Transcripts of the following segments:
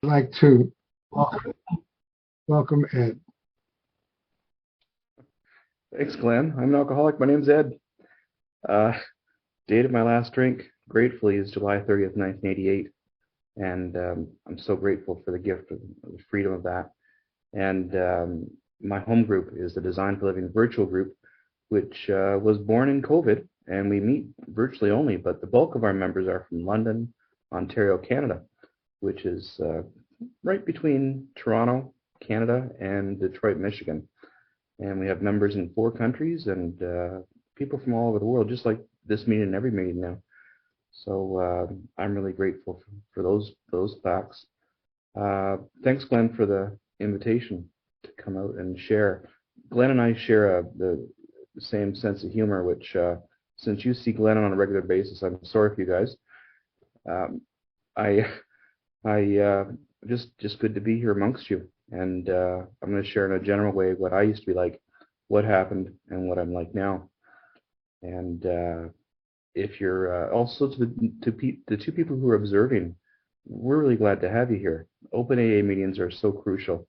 I'd like to welcome, welcome Ed. Thanks, Glenn. I'm an alcoholic. My name's Ed. Uh, Date of my last drink, gratefully, is July 30th, 1988. And I'm so grateful for the gift of the freedom of that. And my home group is the Design for Living virtual group, which was born in COVID. And we meet virtually only, but the bulk of our members are from London, Ontario, Canada, which is right between Toronto, Canada, and Detroit, Michigan. And we have members in 4 countries and people from all over the world, just like this meeting and every meeting now. So I'm really grateful for those facts. Thanks, Glenn, for the invitation to come out and share. Glenn and I share the same sense of humor, which since you see Glenn on a regular basis, I'm sorry for you guys. Um, I just good to be here amongst you. And I'm going to share in a general way what I used to be like, what happened, and what I'm like now. And if you're also the two people who are observing, we're really glad to have you here. Open AA meetings are so crucial,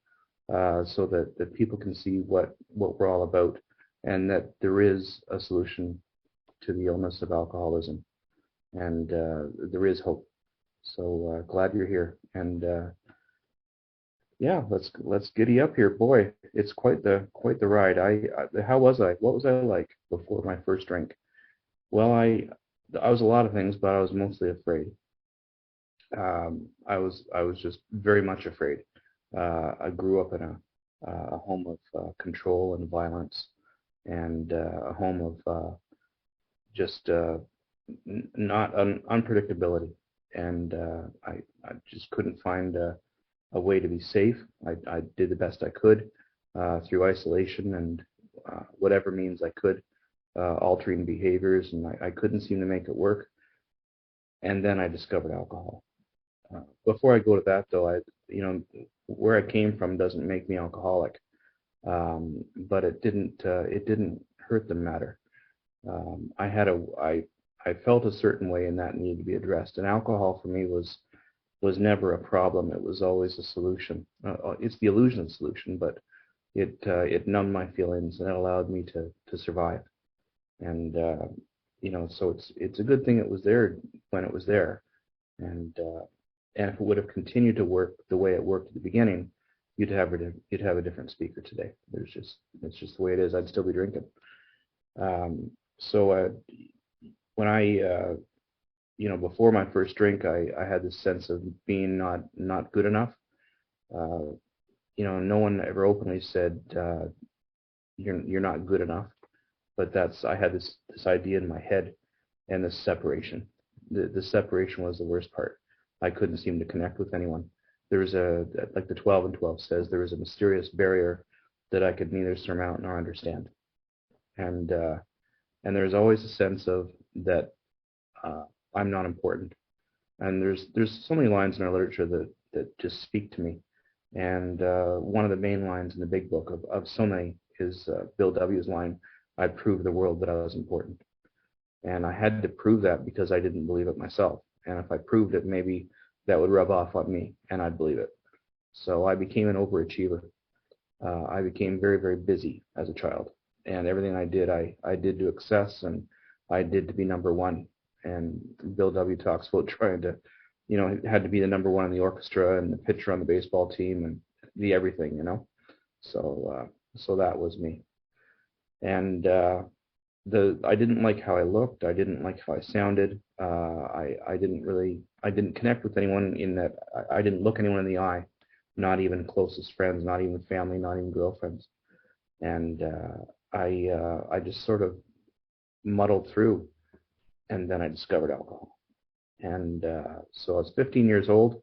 so that people can see what we're all about, and that there is a solution to the illness of alcoholism, and there is hope. So glad you're here. And yeah, let's giddy up here, boy. It's quite the ride. How was I? What was I like before my first drink? Well, I was a lot of things, but I was mostly afraid. I was just very much afraid. I grew up in a home of control and violence, and a home of just not unpredictability, and I just couldn't find a way to be safe. I did the best I could through isolation and whatever means I could, altering behaviors, and I couldn't seem to make it work. And then I discovered alcohol. Before I go to that, though, where I came from doesn't make me alcoholic, but it didn't hurt the matter. I felt a certain way, and that needed to be addressed. And alcohol for me was never a problem. It was always a solution. It's the illusion of solution, but it numbed my feelings and it allowed me to survive. And so it's a good thing it was there when it was there. And if it would have continued to work the way it worked at the beginning, you'd have a different speaker today. It's just the way it is. I'd still be drinking. So when I before my first drink, I had this sense of being not good enough. Uh, no one ever openly said you're not good enough, but I had this idea in my head, and this separation. The separation was the worst part. I couldn't seem to connect with anyone. There was like the 12 and 12 says, there was a mysterious barrier that I could neither surmount nor understand. And there's always a sense of that uh, I'm not important. And there's so many lines in our literature that just speak to me. And one of the main lines in the big book of so many is Bill W.'s line, "I proved the world that I was important." And I had to prove that because I didn't believe it myself. And if I proved it, maybe that would rub off on me and I'd believe it. So I became an overachiever. I became very, very busy as a child. And everything I did to excess, and I did to be number one. And Bill W. talks about trying to, it had to be the number one in the orchestra and the pitcher on the baseball team and the everything. So that was me. And I didn't like how I looked. I didn't like how I sounded. I didn't connect with anyone in that. I didn't look anyone in the eye, not even closest friends, not even family, not even girlfriends. And I just sort of muddled through, and then I discovered alcohol. And so I was 15 years old,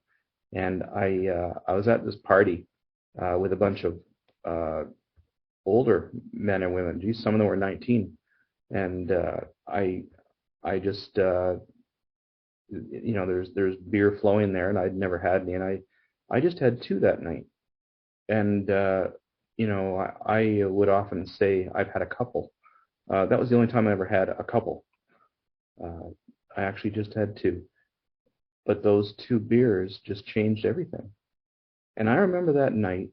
and I was at this party with a bunch of uh, older men and women. Geez, some of them were 19, and I just there's beer flowing there, and I'd never had any, and I just had two that night. And I would often say I've had a couple. That was the only time I ever had a couple. Uh, I actually just had two, but those two beers just changed everything. And I remember that night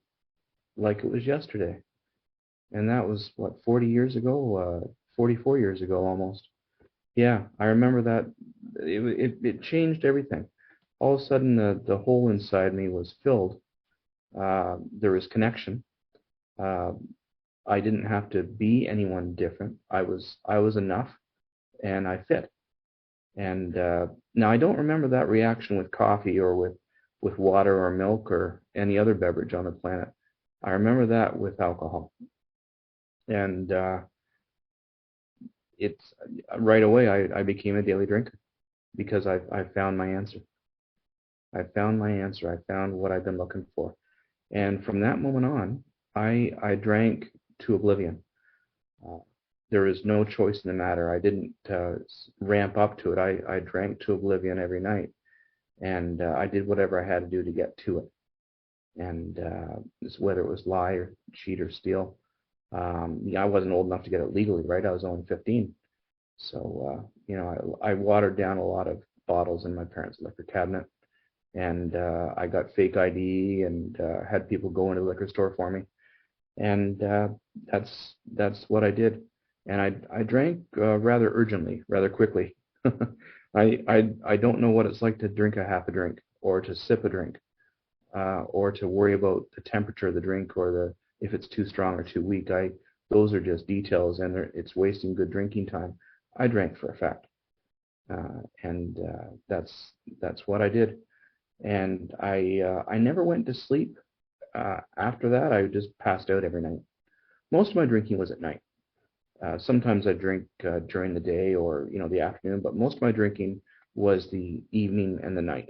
like it was yesterday. And that was, what, 40 years ago? 44 years ago almost. Yeah, I remember that. It changed everything. All of a sudden, the hole inside me was filled. There was connection. Uh, I didn't have to be anyone different. I was enough, and I fit. And now I don't remember that reaction with coffee or with water or milk or any other beverage on the planet. I remember that with alcohol. And it's right away I became a daily drinker because I found my answer. I found my answer. I found what I've been looking for. And from that moment on, I drank to oblivion. Uh, there was no choice in the matter. I didn't ramp up to it. I drank to oblivion every night, and I did whatever I had to do to get to it. And whether it was lie or cheat or steal, yeah, I wasn't old enough to get it legally, right? I was only 15, so I watered down a lot of bottles in my parents' liquor cabinet, and I got fake ID and had people go into the liquor store for me, and that's what I did. And I drank rather urgently, rather quickly. I don't know what it's like to drink a half a drink or to sip a drink or to worry about the temperature of the drink or the if it's too strong or too weak. Those are just details, and it's wasting good drinking time. I drank for effect, and that's what I did. And I never went to sleep. After that, I just passed out every night. Most of my drinking was at night. Sometimes I drink during the day or the afternoon, but most of my drinking was the evening and the night.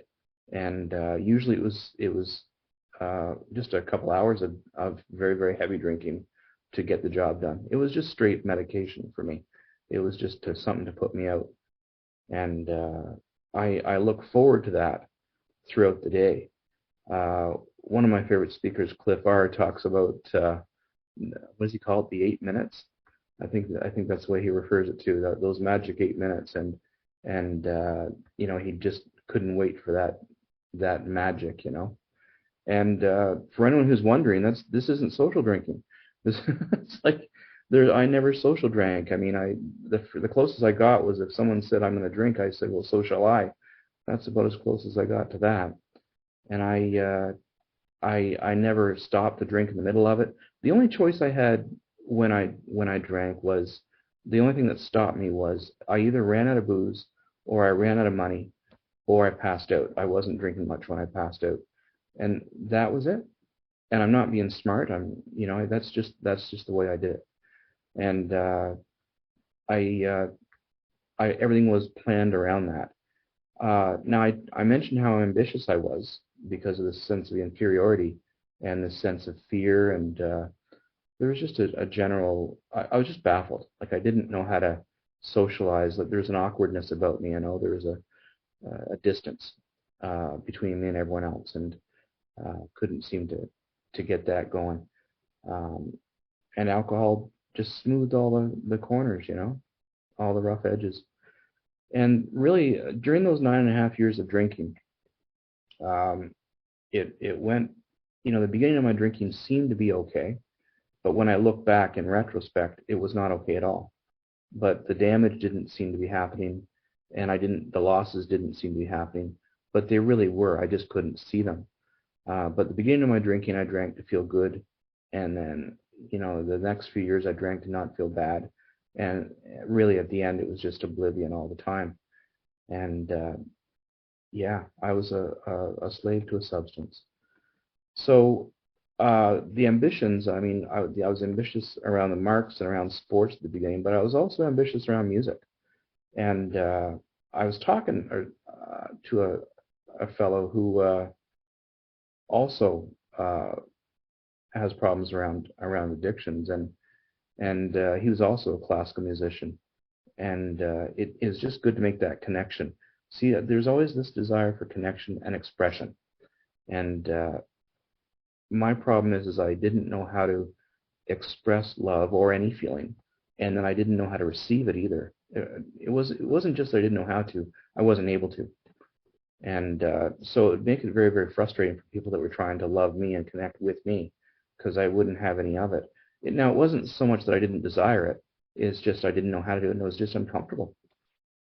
And usually it was just a couple hours of very, very heavy drinking to get the job done. It was just straight medication for me. It was just something to put me out. And I look forward to that throughout the day. One of my favorite speakers, Cliff R, talks about what does he call it? The 8 minutes. I think that's the way he refers it to those magic 8 minutes, and he just couldn't wait for that magic. And for anyone who's wondering, this isn't social drinking. This it's like I never social drank. I mean, the closest I got was if someone said I'm going to drink, I said, well, so shall I. That's about as close as I got to that. And I never stopped to drink in the middle of it. The only choice I had when I drank was the only thing that stopped me was I either ran out of booze or I ran out of money or I passed out. I wasn't drinking much when I passed out, and that was it. And I'm not being smart. That's just the way I did it. And I everything was planned around that. Now I mentioned how ambitious I was because of this sense of inferiority and this sense of fear, and there was just a general. I was just baffled. Like I didn't know how to socialize. Like there was an awkwardness about me. There was a distance between me and everyone else, and couldn't seem to get that going. And alcohol just smoothed all the corners, all the rough edges. And really, during those 9.5 years of drinking, it went. The beginning of my drinking seemed to be okay, but when I look back in retrospect, it was not okay at all. But the damage didn't seem to be happening, and the losses didn't seem to be happening, but they really were. I just couldn't see them. But the beginning of my drinking, I drank to feel good, and then the next few years I drank to not feel bad, and really at the end it was just oblivion all the time. And yeah, I was a slave to a substance. So the ambitions, I mean, I was ambitious around the marks and around sports at the beginning, but I was also ambitious around music. And I was talking to a fellow who also has problems around addictions, and he was also a classical musician, and it is just good to make that connection. See, there's always this desire for connection and expression, and my problem is I didn't know how to express love or any feeling, and then I didn't know how to receive it either. It wasn't just that I didn't know how to, I wasn't able to. And so it would make it very, very frustrating for people that were trying to love me and connect with me, because I wouldn't have any of it. Now, it wasn't so much that I didn't desire it, it's just I didn't know how to do it, and it was just uncomfortable.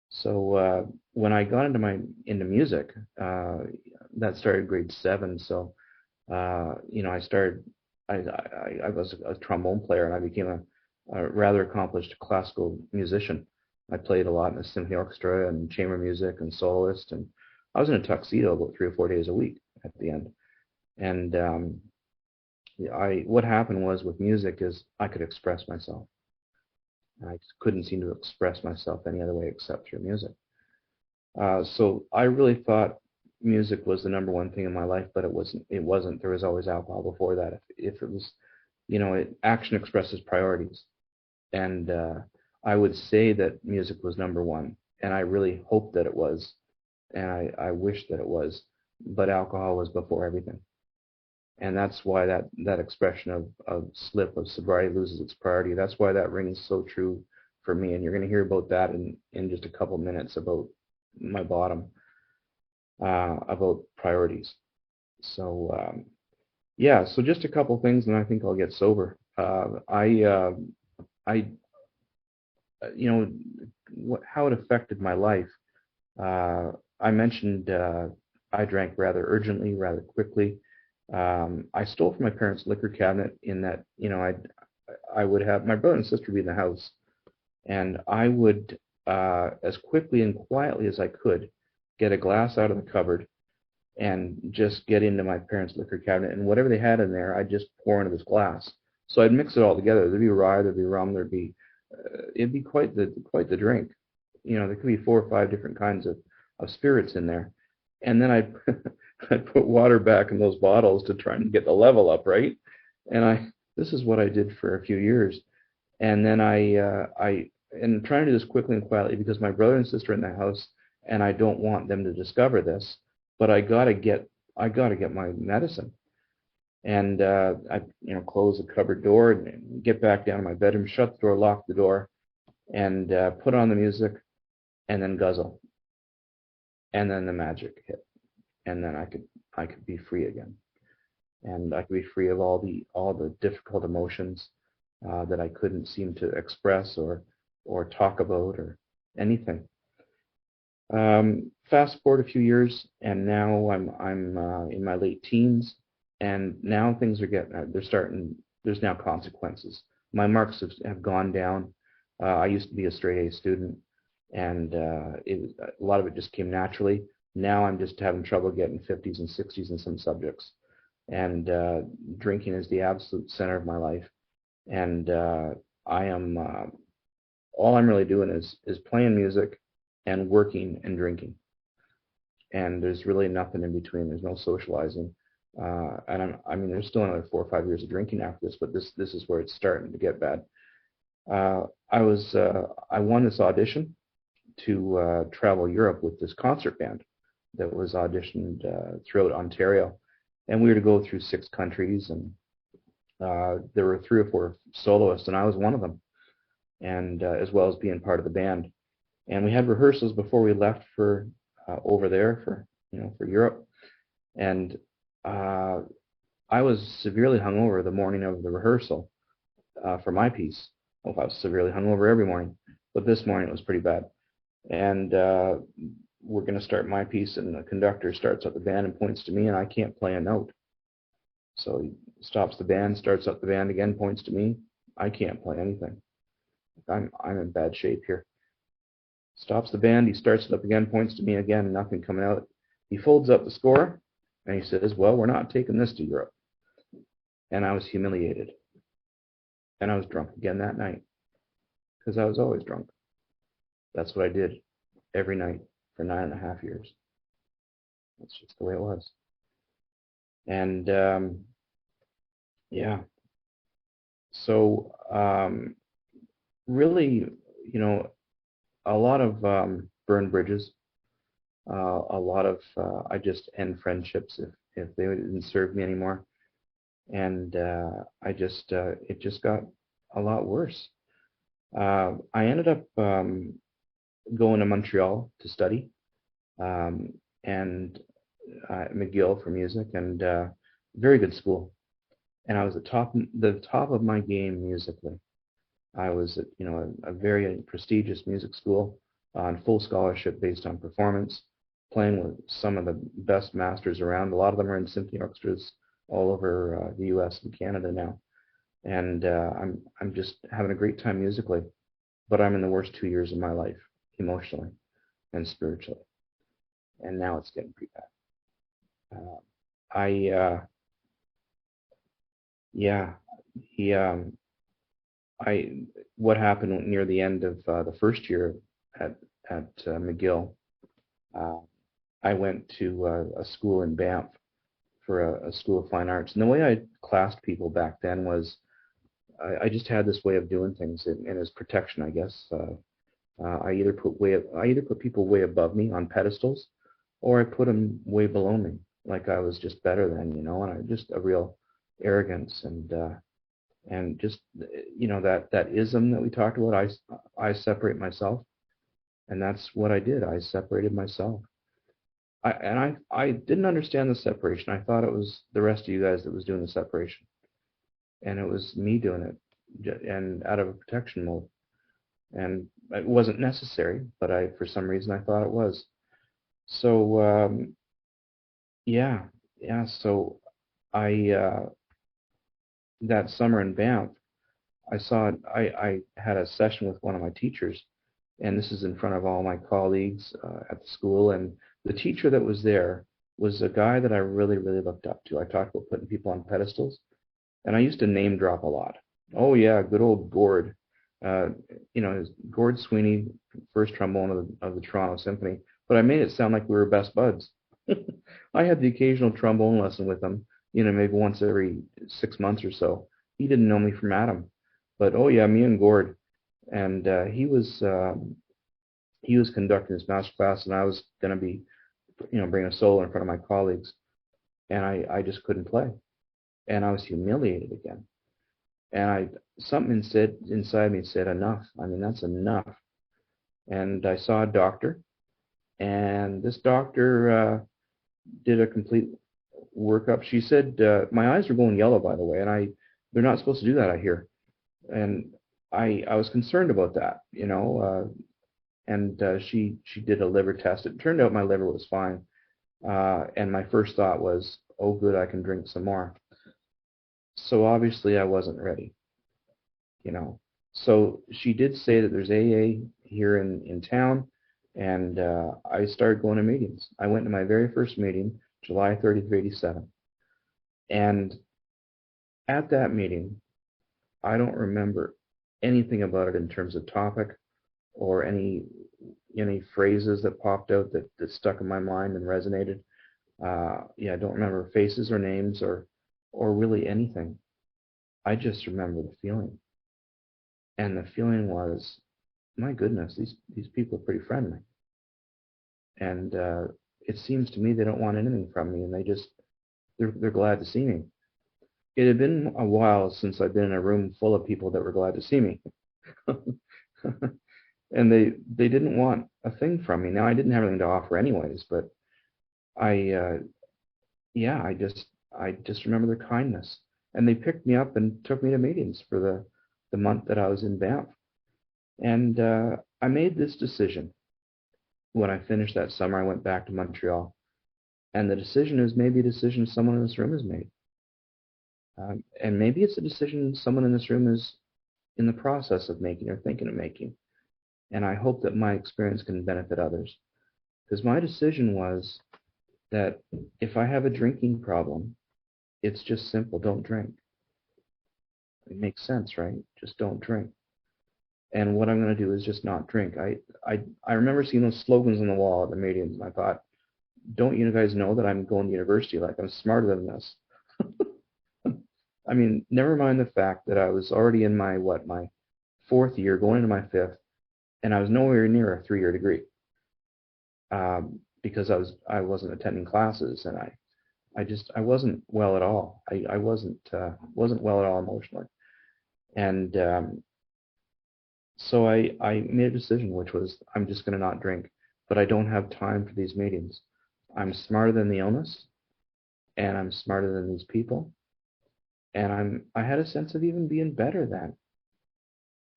So when I got into music, that started grade 7. So I started. I was a trombone player, and I became a rather accomplished classical musician. I played a lot in the symphony orchestra and chamber music and soloist, and I was in a tuxedo about 3 or 4 days a week at the end. And what happened was with music is I could express myself. I couldn't seem to express myself any other way except through music. So I really thought music was the number one thing in my life, but it wasn't. It wasn't. There was always alcohol before that. If it was, action expresses priorities, and I would say that music was number one, and I really hoped that it was, and I wish that it was, but alcohol was before everything, and that's why that expression of slip of sobriety loses its priority. That's why that rings so true for me, and you're going to hear about that in just a couple minutes about my bottom. About priorities. So yeah, so just a couple things, and I think I'll get sober. I, how it affected my life. I mentioned I drank rather urgently, rather quickly. I stole from my parents' liquor cabinet in that, I would have my brother and sister be in the house, and I would, as quickly and quietly as I could, get a glass out of the cupboard and just get into my parents' liquor cabinet, and whatever they had in there, I'd just pour into this glass. So I'd mix it all together. There'd be rye, there'd be rum, it'd be quite the drink. There could be 4 or 5 different kinds of spirits in there, and then I'd put water back in those bottles to try and get the level up, right? And this is what I did for a few years, and then and trying to do this quickly and quietly because my brother and sister are in the house, and I don't want them to discover this. But I gotta get my medicine, and I close the cupboard door and get back down to my bedroom, shut the door, lock the door, and put on the music, and then guzzle, and then the magic hit, and then I could be free again, and I could be free of all the difficult emotions that I couldn't seem to express or talk about or anything. Fast forward a few years, and now I'm in my late teens, and now things are they're starting. There's now consequences. My marks have gone down. I used to be a straight A student, and a lot of it just came naturally. Now I'm just having trouble getting 50s and 60s in some subjects, and drinking is the absolute center of my life. And I am all I'm really doing is playing music and working and drinking, and there's really nothing in between. There's no socializing, and I mean, there's still another 4 or 5 years of drinking after this, but this is where it's starting to get bad. I won this audition to travel Europe with this concert band that was auditioned throughout Ontario, and we were to go through 6 countries, and there were 3 or 4 soloists, and I was one of them, and as well as being part of the band. And we had rehearsals before we left for over there for Europe, and I was severely hungover the morning of the rehearsal for my piece. Well, I was severely hungover every morning, but this morning it was pretty bad. And we're going to start my piece, and the conductor starts up the band and points to me, and I can't play a note. So he stops the band, starts up the band again, points to me. I can't play anything. I'm in bad shape here. Stops the band, he starts it up again, points to me again, nothing coming out. He folds up the score, and he says, well, we're not taking this to Europe. And I was humiliated. And I was drunk again that night, because I was always drunk. That's what I did every night for 9.5 years. That's just the way it was. And yeah. So really, a lot of burned bridges, a lot of I just end friendships if they didn't serve me anymore, and it just got a lot worse. I ended up going to Montreal to study, and McGill for music, and very good school. And I was the top of my game musically. I was at, a very prestigious music school on full scholarship based on performance, playing with some of the best masters around. A lot of them are in symphony orchestras all over the U.S. and Canada now. And I'm just having a great time musically, but I'm in the worst 2 years of my life, emotionally and spiritually. And now it's getting pretty bad. What happened near the end of the first year at McGill, I went to a school in Banff for a school of fine arts. And the way I classed people back then was I just had this way of doing things, and as protection, I guess. I either put people way above me on pedestals, or I put them way below me, like I was just better than, and I just a real arrogance and just that ism that we talked about. I separate myself, and that's what I did. I separated myself. I didn't understand the separation. I thought it was the rest of you guys that was doing the separation, and it was me doing it, and out of a protection mode. And it wasn't necessary, but for some reason I thought it was. So So that summer in Banff, I had a session with one of my teachers, and this is in front of all my colleagues at the school, and the teacher that was there was a guy that I really, really looked up to. I talked about putting people on pedestals, and I used to name drop a lot. Oh yeah, good old Gord. Gord Sweeney, first trombone of the Toronto Symphony, but I made it sound like we were best buds. I had the occasional trombone lesson with him, maybe once every 6 months or so. He didn't know me from Adam, but oh yeah, me and Gord. And he was conducting his master class, and I was going to be, bring a solo in front of my colleagues, and I just couldn't play, and I was humiliated again. And something inside me said, enough. I mean, that's enough. And I saw a doctor, and this doctor did a complete workup. She said, my eyes are going yellow, by the way, and they're not supposed to do that, I hear. And I was concerned about that, and she did a liver test. It turned out my liver was fine. And my first thought was, oh, good, I can drink some more. So obviously I wasn't ready, So she did say that there's AA here in town, and I started going to meetings. I went to my very first meeting, July 30th, 87. And at that meeting, I don't remember anything about it in terms of topic or any phrases that popped out that stuck in my mind and resonated. I don't remember faces or names or really anything. I just remember the feeling. And the feeling was, my goodness, these people are pretty friendly. And it seems to me they don't want anything from me, and they're glad to see me. It had been a while since I'd been in a room full of people that were glad to see me. And they didn't want a thing from me. Now, I didn't have anything to offer anyways, but I just remember their kindness. And they picked me up and took me to meetings for the month that I was in Banff. And I made this decision. When I finished that summer, I went back to Montreal. And the decision is maybe a decision someone in this room has made. And maybe it's a decision someone in this room is in the process of making or thinking of making. And I hope that my experience can benefit others. Because my decision was that if I have a drinking problem, it's just simple, don't drink. It makes sense, right? Just don't drink. And what I'm going to do is just not drink. I remember seeing those slogans on the wall at the meetings, and I thought, don't you guys know that I'm going to university? Like, I'm smarter than this. I mean, never mind the fact that I was already in my fourth year, going into my fifth, and I was nowhere near a 3-year degree because I wasn't attending classes, and I wasn't well at all. I wasn't well at all emotionally, and so I made a decision, which was I'm just going to not drink, but I don't have time for these meetings. I'm smarter than the illness, and I'm smarter than these people, and I had a sense of even being better then.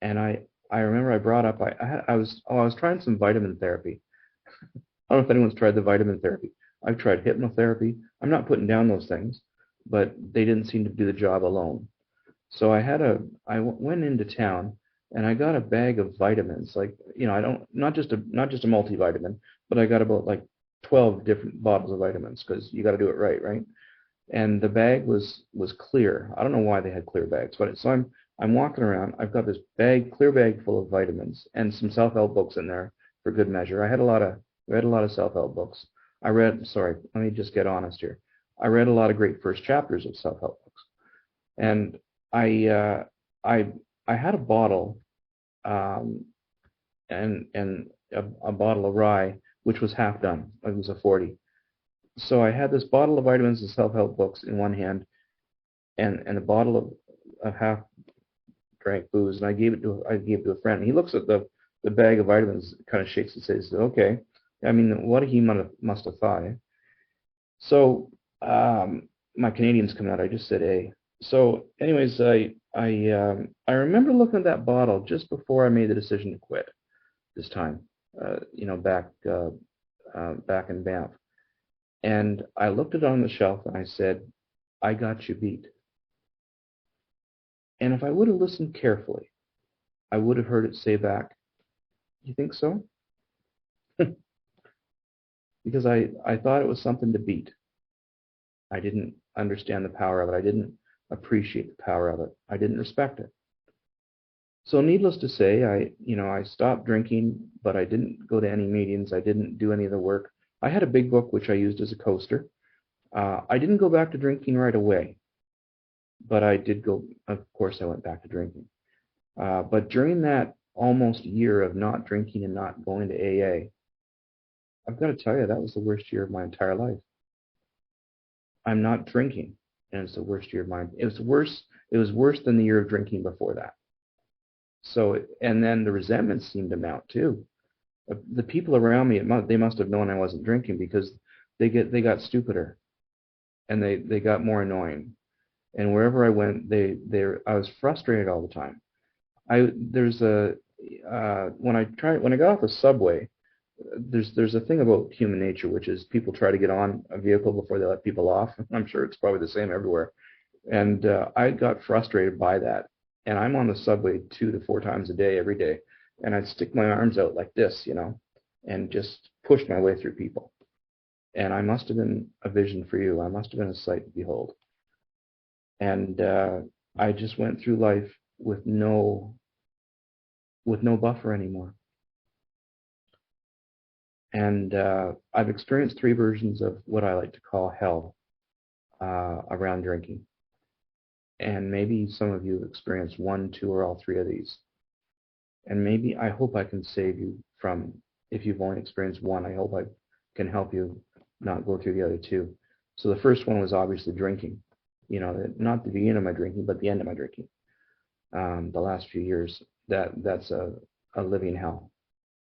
And I remember I brought up I was trying some vitamin therapy. I don't know if anyone's tried the vitamin therapy. I've tried hypnotherapy. I'm not putting down those things, but they didn't seem to do the job alone. So I went into town and I got a bag of vitamins. Like, I don't, not just a multivitamin, but I got about like 12 different bottles of vitamins because you got to do it right, right? And the bag was clear. I don't know why they had clear bags, but so I'm walking around. I've got this clear bag full of vitamins and some self-help books in there for good measure. I read a lot of self-help books. Sorry, let me just get honest here. I read a lot of great first chapters of self-help books, and I uh, I I had a bottle, um, and a bottle of rye, which was half done. It was a 40. So I had this bottle of vitamins and self-help books in one hand, and a bottle of half drank booze, and I gave it to a friend. And he looks at the bag of vitamins, kind of shakes his head, says, "Okay." I mean, what he must have thought. Eh? So my Canadian's coming out. I just said A. So, anyways, I remember looking at that bottle just before I made the decision to quit this time. Back in Banff, and I looked at it on the shelf and I said, "I got you beat." And if I would have listened carefully, I would have heard it say back, "You think so?" Because I thought it was something to beat. I didn't understand the power of it. I didn't appreciate the power of it. I didn't respect it. So needless to say, I stopped drinking, but I didn't go to any meetings. I didn't do any of the work. I had a big book which I used as a coaster. I didn't go back to drinking right away, but I did go. Of course, I went back to drinking. But during that almost year of not drinking and not going to AA, I've got to tell you, that was the worst year of my entire life. I'm not drinking, and it's the worst year of mine. It was worse. It was worse than the year of drinking before that. So, and then the resentment seemed to mount too. The people around me, they must have known I wasn't drinking because they got stupider, and they got more annoying. And wherever I went, I was frustrated all the time. When I got off the subway, there's a thing about human nature, which is people try to get on a vehicle before they let people off. I'm sure it's probably the same everywhere. And I got frustrated by that. And I'm on the subway 2 to 4 times a day, every day. And I'd stick my arms out like this, and just push my way through people. And I must have been a vision for you. I must have been a sight to behold. And I just went through life with no buffer anymore. And I've experienced 3 versions of what I like to call hell around drinking. And maybe some of you have experienced 1, 2, or all 3 of these. And maybe I hope I can save you from, if you've only experienced 1, I hope I can help you not go through the other 2. So the first one was obviously drinking. Not the beginning of my drinking, but the end of my drinking. The last few years, that's a living hell.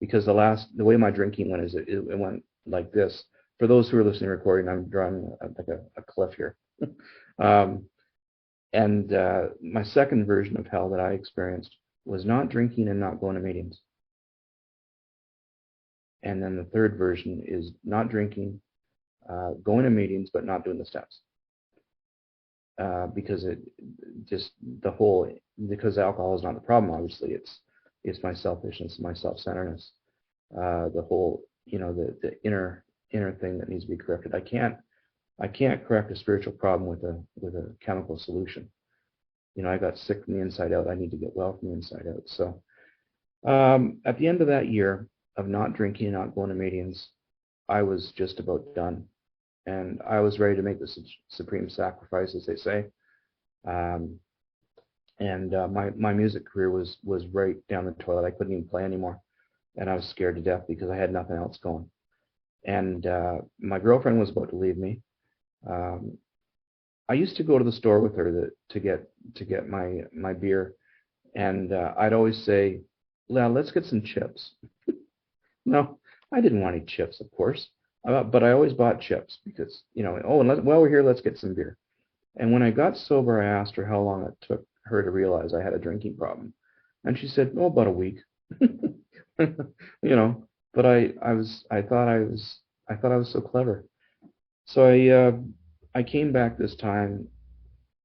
Because the way my drinking went is it went like this. For those who are listening recording, I'm drawing like a cliff here. And my second version of hell that I experienced was not drinking and not going to meetings. And then the third version is not drinking, going to meetings, but not doing the steps. Because because alcohol is not the problem, obviously, it's my selfishness, my self-centeredness, the whole, the inner thing that needs to be corrected. I can't correct a spiritual problem with a chemical solution. I got sick from the inside out. I need to get well from the inside out. So at the end of that year of not drinking, not going to meetings, I was just about done. And I was ready to make the supreme sacrifice, as they say. My music career was right down the toilet. I couldn't even play anymore. And I was scared to death because I had nothing else going. And my girlfriend was about to leave me. I used to go to the store with her to get my beer, and I'd always say, "Well, let's get some chips." No, I didn't want any chips, of course. But I always bought chips because, oh, and while we're here, let's get some beer. And when I got sober, I asked her how long it took her to realize I had a drinking problem. And she said, oh, about a week. But I thought I was so clever. So I came back this time,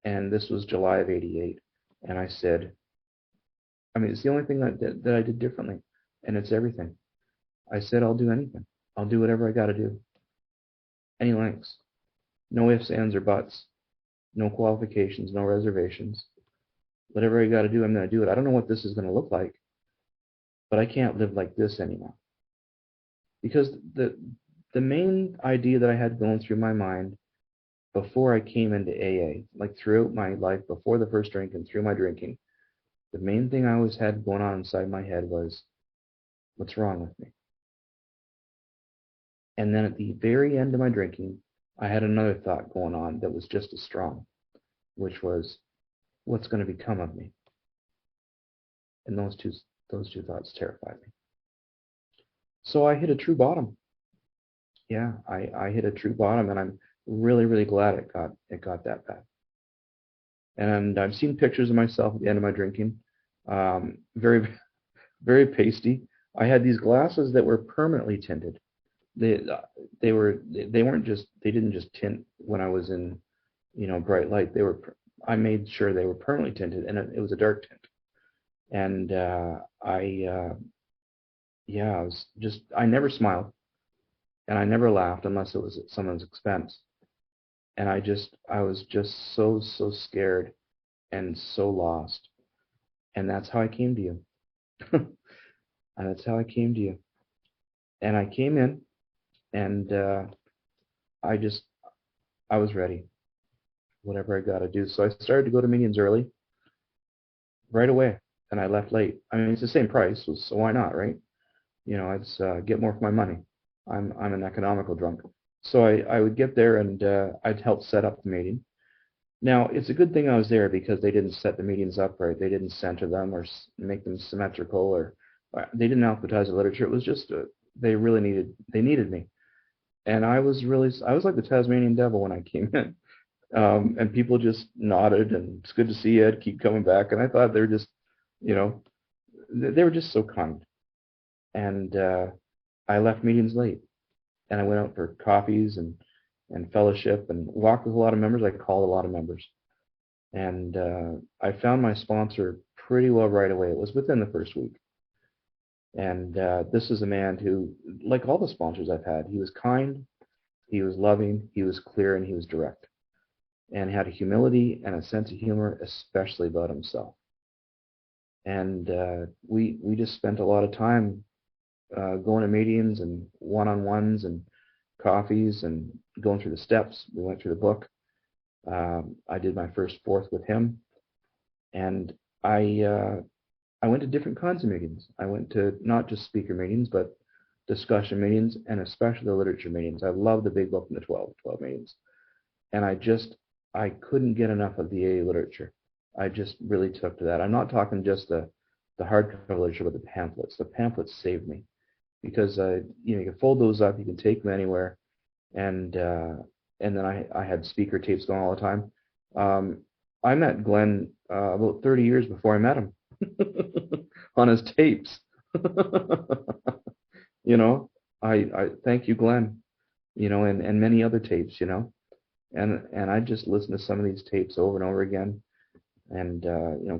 and this was July of '88, and I said, I mean, it's the only thing that I did differently, and it's everything. I said, I'll do anything. I'll do whatever I got to do. Any lengths. No ifs, ands, or buts. No qualifications, no reservations. Whatever I got to do, I'm going to do it. I don't know what this is going to look like, but I can't live like this anymore. Because the main idea that I had going through my mind before I came into AA, like throughout my life, before the first drink and through my drinking, the main thing I always had going on inside my head was, what's wrong with me? And then at the very end of my drinking, I had another thought going on that was just as strong, which was, what's going to become of me? And those two thoughts terrified me. So I hit a true bottom. Yeah, I hit a true bottom, and I'm really, really glad it got that bad. And I've seen pictures of myself at the end of my drinking, very, very pasty. I had these glasses that were permanently tinted. They didn't just tint when I was in, bright light. I made sure they were permanently tinted, and it was a dark tint. And I never smiled, and I never laughed unless it was at someone's expense. And I was just so scared and so lost. And that's how I came to you. And that's how I came to you. And I came in, and I was ready, whatever I got to do. So I started to go to meetings early, right away, and I left late. I mean, it's the same price, so why not, right? It's get more for my money. I'm an economical drunk. So I would get there, and I'd help set up the meeting. Now, it's a good thing I was there because they didn't set the meetings up right. They didn't center them or make them symmetrical, or they didn't alphabetize the literature. It was just they needed me. And I was like the Tasmanian devil when I came in. And people just nodded, and it's good to see you, Ed, keep coming back. And I thought they were just, they were just so kind. And I left meetings late, and I went out for coffees and fellowship and walked with a lot of members. I called a lot of members. And I found my sponsor pretty well right away. It was within the first week. And this is a man who, like all the sponsors I've had, he was kind, he was loving, he was clear, and he was direct. And had a humility and a sense of humor, especially about himself. And we just spent a lot of time going to meetings and one-on-ones and coffees and going through the steps. We went through the book. I did my first fourth with him, and I went to different kinds of meetings. I went to not just speaker meetings, but discussion meetings, and especially the literature meetings. I love the big book and the 12 meetings. And I couldn't get enough of the AA literature. I just really took to that. I'm not talking just the hardcover literature, but the pamphlets. The pamphlets saved me because you can fold those up, you can take them anywhere, and then I had speaker tapes going all the time. I met Glenn about 30 years before I met him on his tapes. I thank you, Glenn. And many other tapes. And I just listened to some of these tapes over and over again. And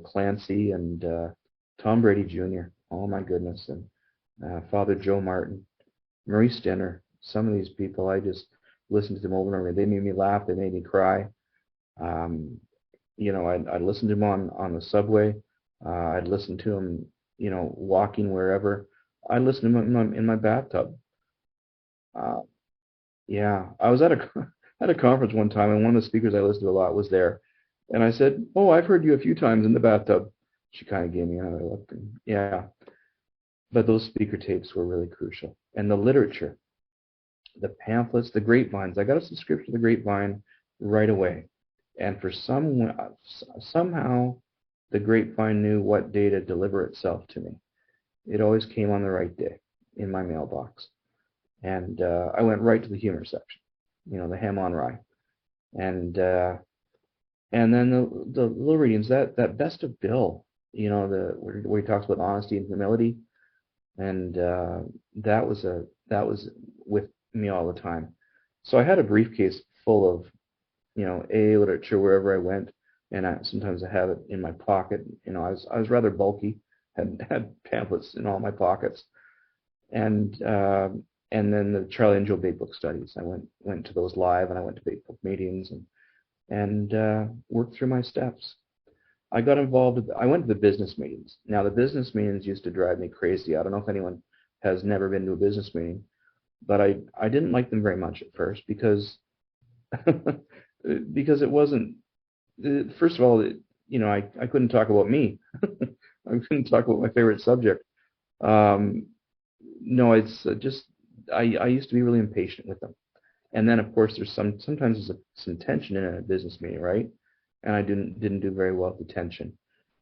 Clancy and Tom Brady Jr. Oh my goodness, and Father Joe Martin, Marie Stinner. Some of these people, I just listened to them over and over. They made me laugh. They made me cry. I'd listen to them on the subway. I'd listen to them, walking wherever. I listened to them in my bathtub. I was at a conference one time, and one of the speakers I listened to a lot was there. And I said, "Oh, I've heard you a few times in the bathtub." She kind of gave me another look. And, yeah. But those speaker tapes were really crucial. And the literature, the pamphlets, the grapevines. I got a subscription to the grapevine right away. And for somehow, the grapevine knew what day to deliver itself to me. It always came on the right day in my mailbox. And I went right to the humor section, the ham on rye. And then the little readings, that best of Bill, where he talks about honesty and humility, and that was with me all the time. So I had a briefcase full of AA literature wherever I went, and sometimes I have it in my pocket. I was rather bulky, had pamphlets in all my pockets, and then the Charlie and Joe Big Book studies. I went to those live, and I went to Big Book meetings, and worked through my steps. I got involved. I went to the business meetings. Now, the business meetings used to drive me crazy. I don't know if anyone has never been to a business meeting, but I didn't like them very much at first because because it wasn't. First of all, I couldn't talk about me. I couldn't talk about my favorite subject. Um, no, it's just I used to be really impatient with them. And then, of course, sometimes there's some tension in a business meeting, right? And I didn't do very well with the tension.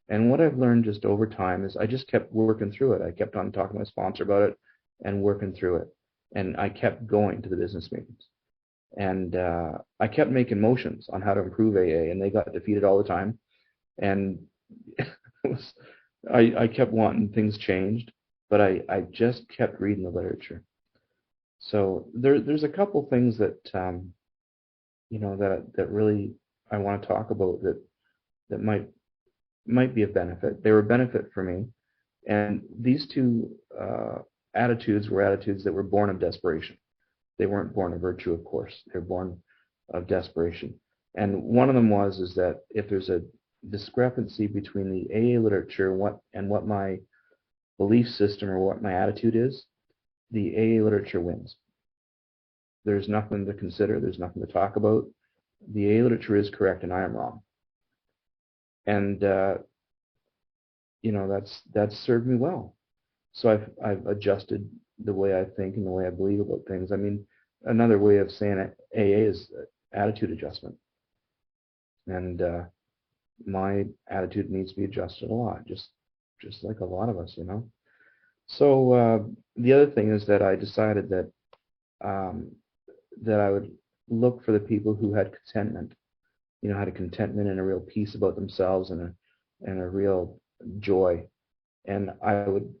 And what I've learned just over time is I just kept working through it. I kept on talking to my sponsor about it and working through it. And I kept going to the business meetings. And I kept making motions on how to improve AA, and they got defeated all the time. And it was, I kept wanting things changed, but I just kept reading the literature. So there's a couple things that that really I want to talk about that might be a benefit. They were a benefit for me, and these two attitudes were attitudes that were born of desperation. They weren't born of virtue, of course. They're born of desperation. And one of them is that if there's a discrepancy between the AA literature and what my belief system or what my attitude is, the AA literature wins. There's nothing to consider. There's nothing to talk about. The AA literature is correct, and I am wrong. And that's served me well. So I've adjusted the way I think and the way I believe about things. I mean, another way of saying it, AA is attitude adjustment, and my attitude needs to be adjusted a lot, just like a lot of us. So the other thing is that I decided that that I would look for the people who had contentment, had a contentment and a real peace about themselves and a real joy, and I would,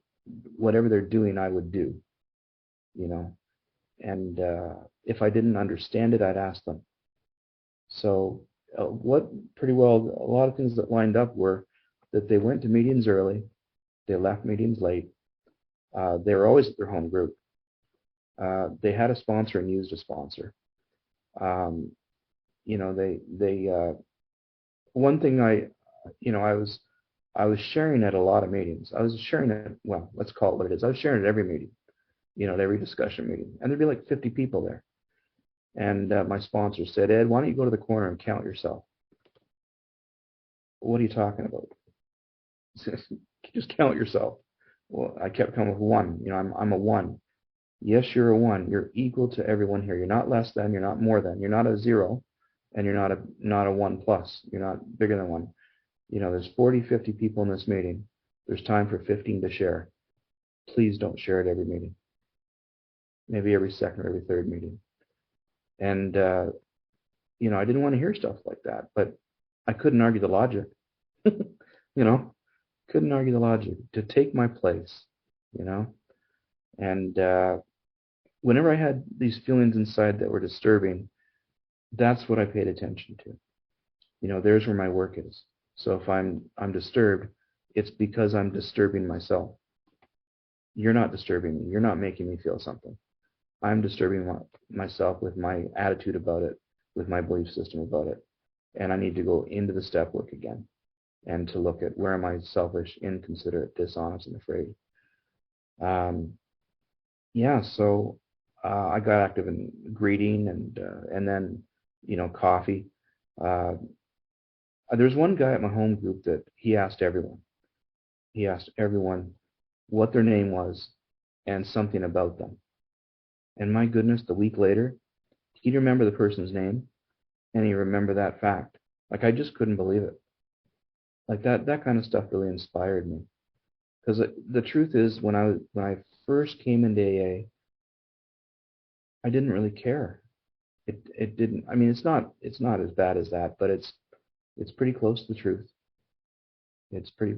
whatever they're doing, I would do, and if I didn't understand it, I'd ask them. So what pretty well a lot of things that lined up were that they went to meetings early, they left meetings late, they were always at their home group, they had a sponsor and used a sponsor. They one thing I was sharing at a lot of meetings. I was sharing it, well, let's call it what it is. I was sharing at every meeting, at every discussion meeting, and there'd be like 50 people there. And my sponsor said, "Ed, why don't you go to the corner and count yourself?" What are you talking about? Just count yourself. Well, I kept coming with one. I'm a one. Yes, you're a one. You're equal to everyone here. You're not less than. You're not more than. You're not a zero, and you're not a one plus. You're not bigger than one. There's 40, 50 people in this meeting. There's time for 15 to share. Please don't share at every meeting. Maybe every second or every third meeting. And I didn't want to hear stuff like that, but I couldn't argue the logic. Couldn't argue the logic to take my place. And whenever I had these feelings inside that were disturbing, that's what I paid attention to. There's where my work is. So if I'm disturbed, it's because I'm disturbing myself. You're not disturbing me. You're not making me feel something. I'm disturbing myself with my attitude about it, with my belief system about it. And I need to go into the step work again and to look at where am I selfish, inconsiderate, dishonest, and afraid. So I got active in greeting and then, coffee. There's one guy at my home group that he asked everyone. He asked everyone what their name was and something about them. And my goodness, the week later, he'd remember the person's name and he remembered that fact. Like, I just couldn't believe it. Like that kind of stuff really inspired me. Because the truth is, when I first came into AA, I didn't really care. It didn't. I mean, it's not as bad as that, but it's pretty close to the truth. It's pretty.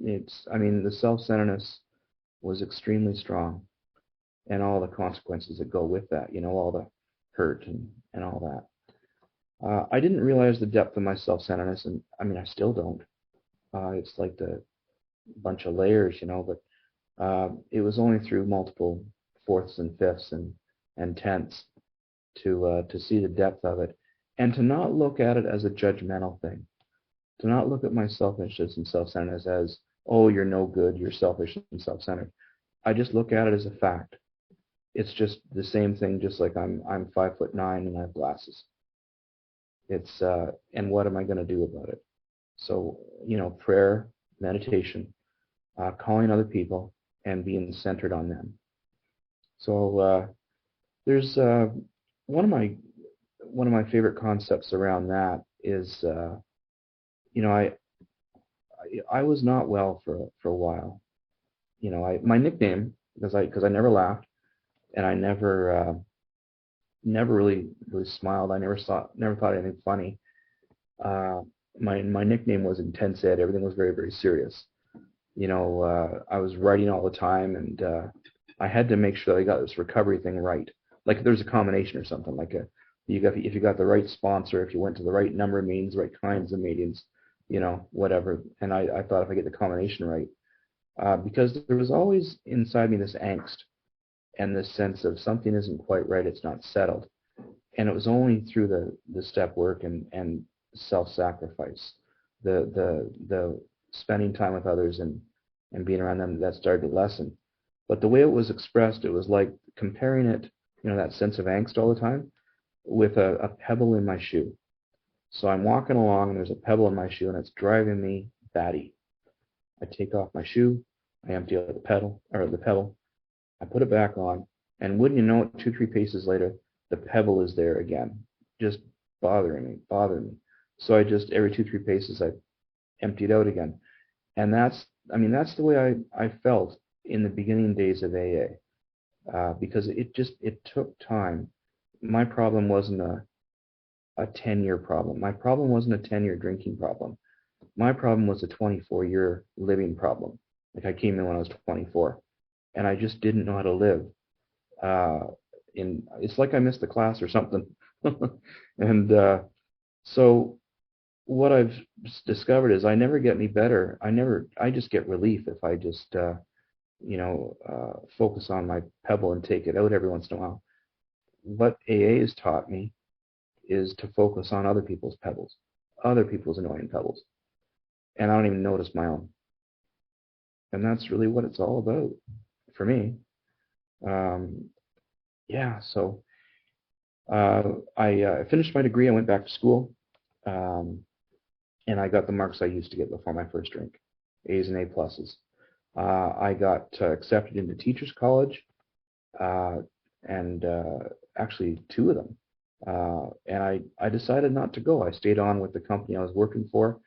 It's. I mean, the self-centeredness was extremely strong, and all the consequences that go with that. You know, all the hurt and all that. I didn't realize the depth of my self-centeredness, and I mean, I still don't. It's like the bunch of layers, you know. But it was only through multiple fourths and fifths and tenths to see the depth of it, and to not look at it as a judgmental thing. To not look at my selfishness and self-centeredness as, oh, you're no good, you're selfish and self-centered. I just look at it as a fact. It's just the same thing, just like I'm 5'9" and I have glasses. It's and what am I going to do about it? So, you know, prayer, meditation, calling other people, and being centered on them. So there's one of my favorite concepts around that is, you know, I was not well for a while. You know, my nickname, because I never laughed, and I never really smiled. I never thought anything funny. My nickname was Intense Ed. Everything was very, very serious. You know, I was writing all the time, and I had to make sure that I got this recovery thing right. Like if there's a combination or something, like if you got the right sponsor, if you went to the right number of meetings, right kinds of meetings, you know, whatever. And I thought if I get the combination right, because there was always inside me this angst and this sense of something isn't quite right, it's not settled. And it was only through the step work and self-sacrifice, the spending time with others and being around them, that started to lessen. But the way it was expressed, it was like comparing it, you know, that sense of angst all the time, with a pebble in my shoe. So I'm walking along and there's a pebble in my shoe and it's driving me batty. I take off my shoe, I empty out the pebble, I put it back on, and wouldn't you know it, 2-3 paces later, the pebble is there again, just bothering me. So I just, every 2-3 paces, I emptied out again. And that's the way I felt in the beginning days of AA, because it took time. My problem wasn't a 10-year problem. My problem wasn't a 10-year drinking problem. My problem was a 24-year living problem. Like I came in when I was 24, and I just didn't know how to live. It's like I missed the class or something. And so what I've discovered is I never get any better. I just get relief if I just focus on my pebble and take it out every once in a while. What AA has taught me is to focus on other people's pebbles, other people's annoying pebbles, and I don't even notice my own. And that's really what it's all about for me. So I finished my degree. I went back to school, and I got the marks I used to get before my first drink, A's and A pluses. I got accepted into Teachers College, and actually 2 of them. And I decided not to go. I stayed on with the company I was working for.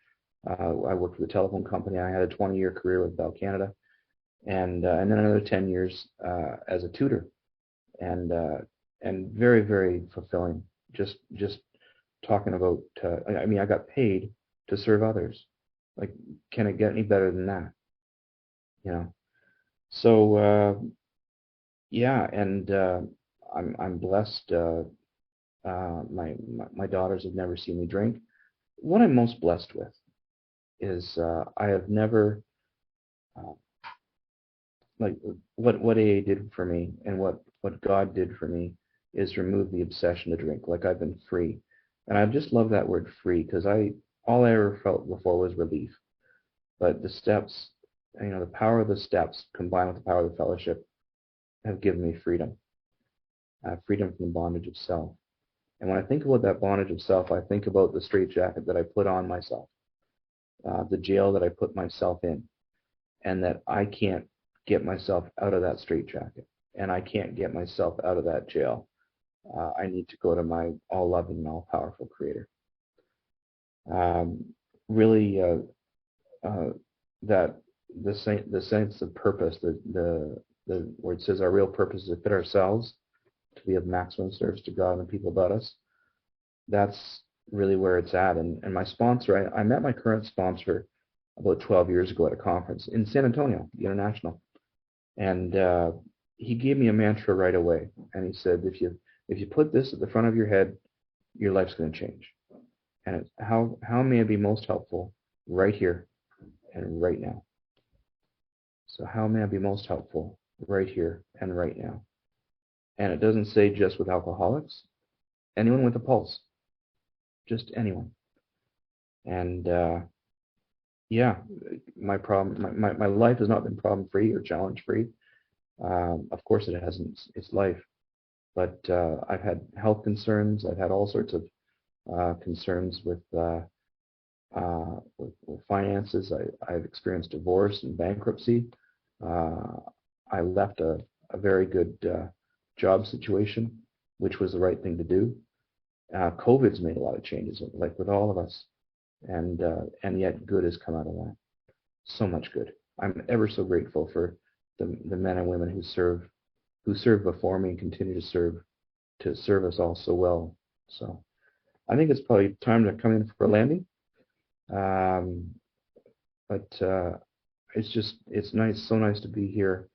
I worked for the telephone company. I had a 20-year career with Bell Canada, and then another 10 years as a tutor, and very, very fulfilling. Just talking about. I got paid to serve others. Like, can it get any better than that? You know. So and I'm blessed. My daughters have never seen me drink. What I'm most blessed with is I have never, like what AA did for me and what God did for me is remove the obsession to drink. Like I've been free, and I just love that word free, because all I ever felt before was relief. But the steps, the power of the steps combined with the power of the fellowship have given me freedom, freedom from the bondage of self. And when I think about that bondage of self, I think about the straitjacket that I put on myself, the jail that I put myself in, and that I can't get myself out of that straitjacket, and I can't get myself out of that jail. I need to go to my all-loving and all-powerful Creator. Really, that the sense of purpose, the where it says our real purpose is to fit ourselves, to be of maximum service to God and the people about us. That's really where it's at. And my sponsor, I met my current sponsor about 12 years ago at a conference in San Antonio, the International. And he gave me a mantra right away. And he said, if you put this at the front of your head, your life's going to change. And it's how may I be most helpful right here and right now? So how may I be most helpful right here and right now? And it doesn't say just with alcoholics, anyone with a pulse, just anyone. And yeah, my life has not been problem free or challenge free. Of course it hasn't. It's life. But I've had health concerns. I've had all sorts of concerns with finances. I've experienced divorce and bankruptcy. I left a very good job situation, which was the right thing to do. COVID's made a lot of changes, like with all of us, and yet good has come out of that. So much good. I'm ever so grateful for the men and women who served before me and continue to serve us all so well. So I think it's probably time to come in for a landing. But it's nice, so nice to be here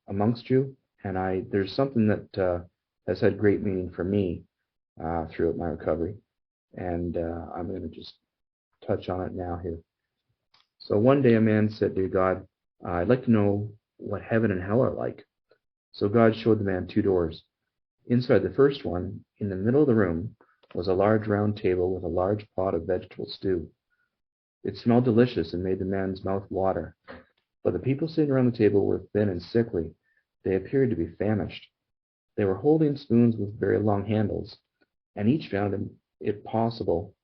amongst you. And there's something that has had great meaning for me throughout my recovery. And I'm going to just touch on it now here. So one day a man said to God, I'd like to know what heaven and hell are like. So God showed the man two doors. Inside the first one, in the middle of the room, was a large round table with a large pot of vegetable stew. It smelled delicious and made the man's mouth water. But the people sitting around the table were thin and sickly. They appeared to be famished. They were holding spoons with very long handles, and each found it possible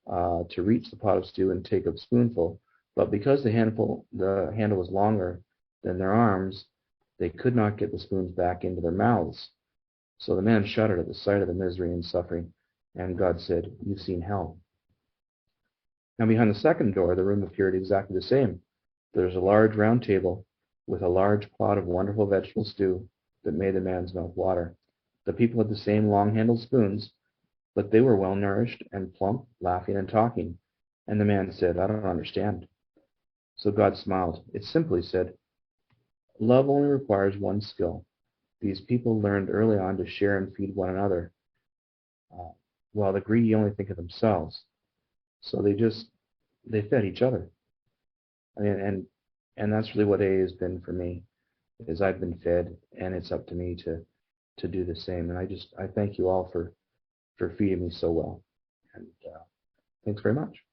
to reach the pot of stew and take a spoonful. But because the handle was longer than their arms, they could not get the spoons back into their mouths. So the man shuddered at the sight of the misery and suffering, and God said, "You've seen hell." Now behind the second door, the room appeared exactly the same. There was a large round table with a large pot of wonderful vegetable stew that made the man's mouth water. The people had the same long-handled spoons, but they were well-nourished and plump, laughing and talking. And the man said, "I don't understand." So God smiled. It simply said, "Love only requires one skill. These people learned early on to share and feed one another, while the greedy only think of themselves. So they fed each other." I mean, and that's really what AA has been for me, is I've been fed, and it's up to me to do the same. And I thank you all for feeding me so well. And thanks very much.